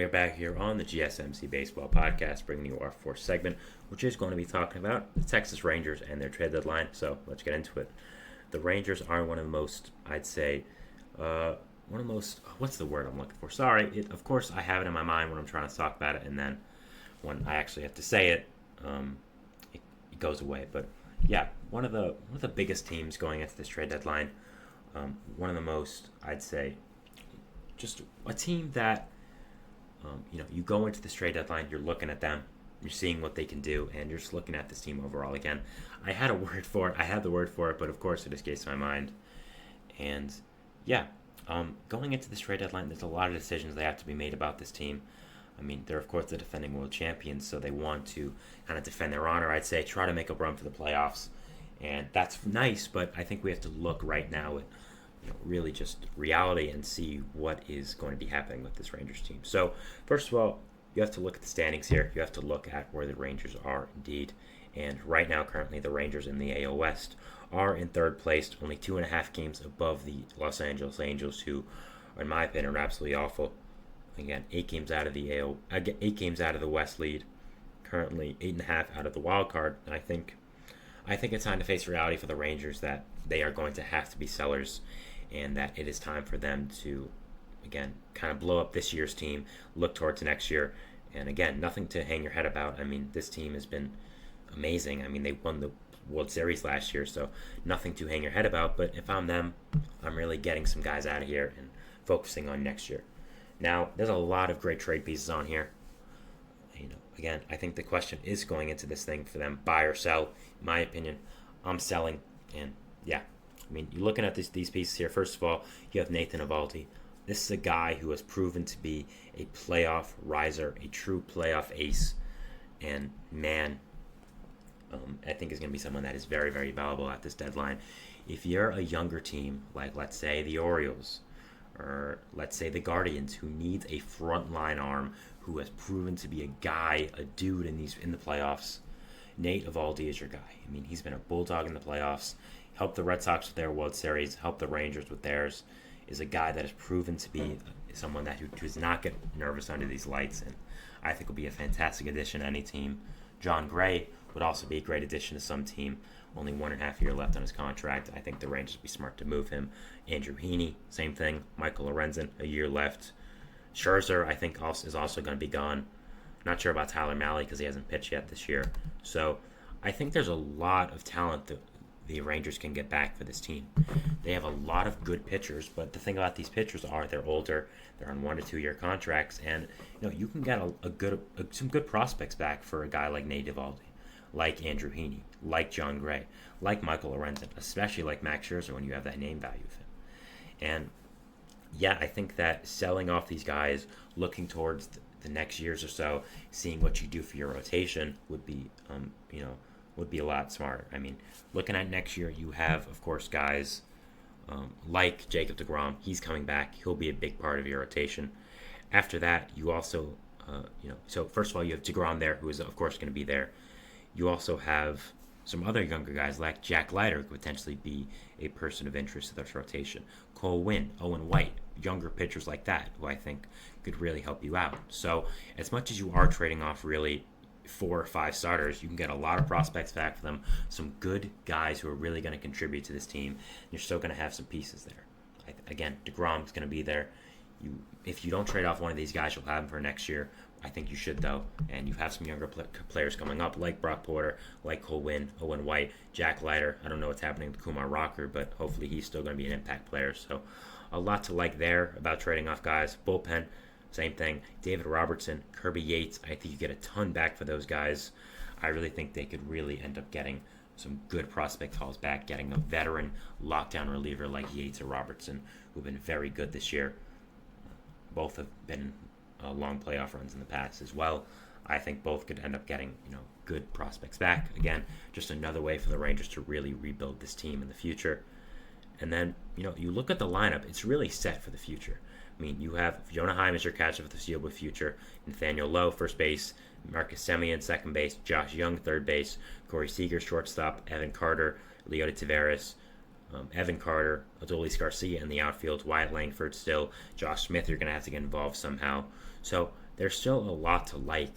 We're back here on the GSMC Baseball Podcast, bringing you our fourth segment, which is going to be talking about the Texas Rangers and their trade deadline. So let's get into it. The Rangers are one of the most, I'd say, what's the word I'm looking for? Sorry, of course I have it in my mind when I'm trying to talk about it, and then when I actually have to say it, it goes away. But yeah, one of the biggest teams going into this trade deadline. One of the most, I'd say, just a team that you go into this trade deadline, you're looking at them, you're seeing what they can do, and you're just looking at this team overall. Again, I had the word for it, but of course it escapes my mind. And yeah, going into this trade deadline, there's a lot of decisions that have to be made about this team. I mean, they're of course the defending world champions, so they want to kind of defend their honor, I'd say, try to make a run for the playoffs. And that's nice, but I think we have to look right now at really just reality and see what is going to be happening with this Rangers team. So, first of all, you have to look at the standings here. You have to look at where the Rangers are indeed. And right now, currently, the Rangers in the AL West are in third place, only 2.5 games above the Los Angeles Angels, who, in my opinion, are absolutely awful. Again, 8 games out of the West lead. Currently, 8.5 out of the wild card. And I think it's time to face reality for the Rangers that they are going to have to be sellers, and that it is time for them to, again, kind of blow up this year's team, look towards next year. And again, nothing to hang your head about. I mean, this team has been amazing. I mean, they won the World Series last year, so nothing to hang your head about. But if I'm them, I'm really getting some guys out of here and focusing on next year. Now, there's a lot of great trade pieces on here. Again, I think the question is going into this thing for them, buy or sell. In my opinion, I'm selling. And yeah, I mean, you're looking at these pieces here. First of all, you have Nathan Eovaldi. This is a guy who has proven to be a playoff riser, a true playoff ace. And man, I think is going to be someone that is very, very valuable at this deadline. If you're a younger team, like let's say the Orioles, or let's say the Guardians, who needs a frontline arm who has proven to be a guy, a dude in the playoffs, Nate Eovaldi is your guy. I mean, he's been a bulldog in the playoffs, helped the Red Sox with their World Series, helped the Rangers with theirs, is a guy that has proven to be someone who does not get nervous under these lights, and I think will be a fantastic addition to any team. John Gray would also be a great addition to some team. Only 1.5 years left on his contract. I think the Rangers would be smart to move him. Andrew Heaney, same thing. Michael Lorenzen, a year left. Scherzer, I think, is also going to be gone. Not sure about Tyler Mahle because he hasn't pitched yet this year. So I think there's a lot of talent that the Rangers can get back for this team. They have a lot of good pitchers, but the thing about these pitchers are they're older, they're on 1 to 2 year contracts, and you can get some good prospects back for a guy like Nate Eovaldi, like Andrew Heaney, like John Gray, like Michael Lorenzen, especially like Max Scherzer when you have that name value of him. And yeah, I think that selling off these guys, looking towards the next years or so, seeing what you do for your rotation would be, would be a lot smarter. I mean, looking at next year, you have, of course, guys like Jacob deGrom. He's coming back. He'll be a big part of your rotation. After that, you also, so first of all, you have deGrom there, who is, of course, going to be there. You also have some other younger guys like Jack Leiter, who could potentially be a person of interest to this rotation. Cole Winn, Owen White, younger pitchers like that, who I think could really help you out. So as much as you are trading off really 4 or 5 starters, you can get a lot of prospects back for them, some good guys who are really going to contribute to this team. You're still going to have some pieces there. Again, deGrom's going to be there. If you don't trade off one of these guys, you'll have him for next year. I think you should, though. And you have some younger players coming up, like Brock Porter, like Cole Winn, Owen White, Jack Leiter. I don't know what's happening with Kumar Rocker, but hopefully he's still going to be an impact player. So a lot to like there about trading off guys. Bullpen, same thing. David Robertson, Kirby Yates. I think you get a ton back for those guys. I really think they could really end up getting some good prospect hauls back, getting a veteran lockdown reliever like Yates or Robertson, who've been very good this year. Both have been long playoff runs in the past as well. I think both could end up getting good prospects back. Again, just another way for the Rangers to really rebuild this team in the future. And then you look at the lineup; it's really set for the future. I mean, you have Jonah Heim as your catcher for the foreseeable future, Nathaniel Lowe, first base, Marcus Semien, second base, Josh Young, third base, Corey Seager, shortstop, Evan Carter, Leody Taveras, Evan Carter, Adolis Garcia in the outfield, Wyatt Langford still, Josh Smith, you're going to have to get involved somehow. So there's still a lot to like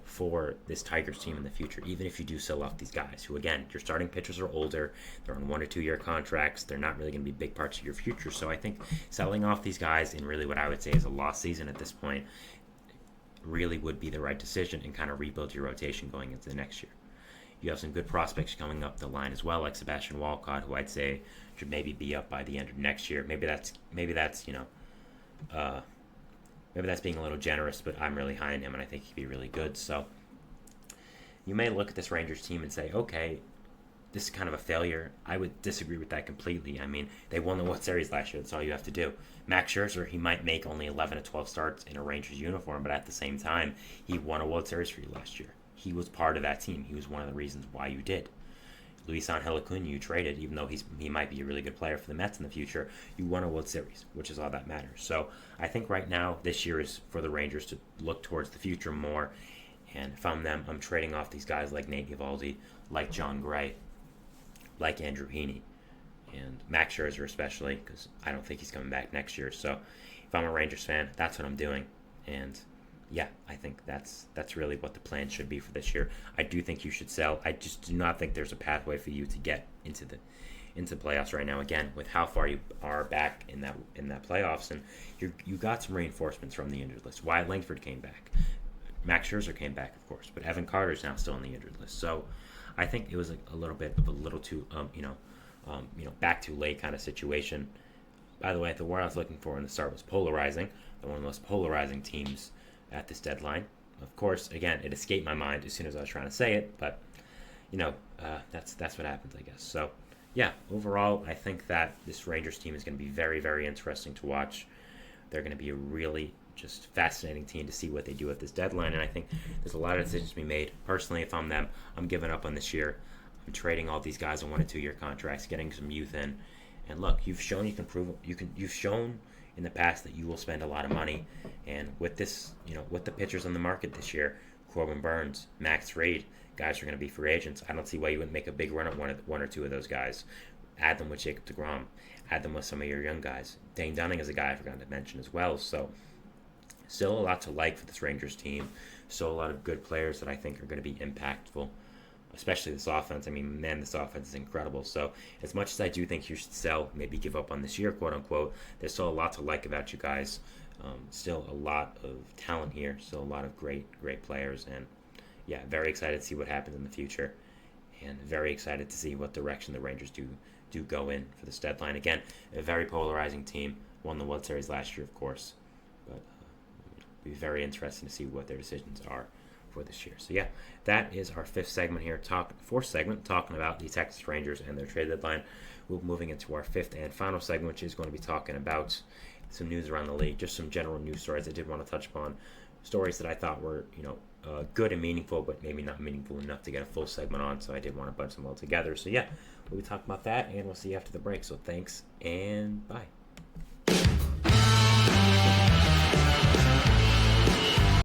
for this Tigers team in the future, even if you do sell off these guys who, again, your starting pitchers are older, they're on 1 or 2 year contracts, they're not really going to be big parts of your future. So I think selling off these guys in really what I would say is a lost season at this point really would be the right decision and kind of rebuild your rotation going into the next year. You have some good prospects coming up the line as well, like Sebastian Walcott, who I'd say should maybe be up by the end of next year. Maybe that's maybe that's being a little generous, but I'm really high on him, and I think he'd be really good. So you may look at this Rangers team and say, okay, this is kind of a failure. I would disagree with that completely. I mean, they won the World Series last year. That's all you have to do. Max Scherzer, he might make only 11 to 12 starts in a Rangers uniform, but at the same time, he won a World Series for you last year. He was part of that team. He was one of the reasons why you did. Luis Angel Acuna, you traded, even though he might be a really good player for the Mets in the future. You won a World Series, which is all that matters. So I think right now, this year is for the Rangers to look towards the future more. And if I'm them, I'm trading off these guys like Nate Eovaldi, like John Gray, like Andrew Heaney, and Max Scherzer especially, because I don't think he's coming back next year. So if I'm a Rangers fan, that's what I'm doing. And yeah, I think that's really what the plan should be for this year. I do think you should sell. I just do not think there's a pathway for you to get into playoffs right now. Again, with how far you are back in that playoffs, and you got some reinforcements from the injured list. Wyatt Langford came back. Max Scherzer came back, of course, but Evan Carter's now still on the injured list. So I think it was a little too back too late kind of situation. By the way, the word I was looking for in the start was polarizing. They're one of the most polarizing teams at this deadline. Of course, again, it escaped my mind as soon as I was trying to say it, but that's what happens, I guess. So yeah, overall, I think that this Rangers team is going to be very, very interesting to watch. They're going to be a really just fascinating team to see what they do at this deadline, and I think there's a lot of decisions to be made. Personally, if I'm them, I'm giving up on this year. I'm trading all these guys on 1 and 2 year contracts, getting some youth in, and look, you've shown you can prove. You've shown in the past that you will spend a lot of money, and with this, with the pitchers on the market this year, Corbin Burns, Max Reed, guys are going to be free agents. I don't see why you wouldn't make a big run at one or two of those guys. Add them with Jacob deGrom. Add them with some of your young guys. Dane Dunning is a guy I forgot to mention as well. So still a lot to like for this Rangers team. Still a lot of good players that I think are going to be impactful, especially this offense. I mean, man, this offense is incredible. So as much as I do think you should sell, maybe give up on this year, quote unquote, there's still a lot to like about you guys. Still a lot of talent here. Still a lot of great players. And yeah, very excited to see what happens in the future. And very excited to see what direction the Rangers do go in for this deadline. Again, a very polarizing team. Won the World Series last year, of course. But it'll be very interesting to see what their decisions are for this year. So yeah, that is our fourth segment, talking about the Texas Rangers and their trade deadline. We're moving into our fifth and final segment, which is going to be talking about some news around the league, just some general news stories I did want to touch upon, stories that I thought were, good and meaningful, but maybe not meaningful enough to get a full segment on, so I did want to bunch them all together. So yeah, we'll be talking about that, and we'll see you after the break. So thanks, and bye.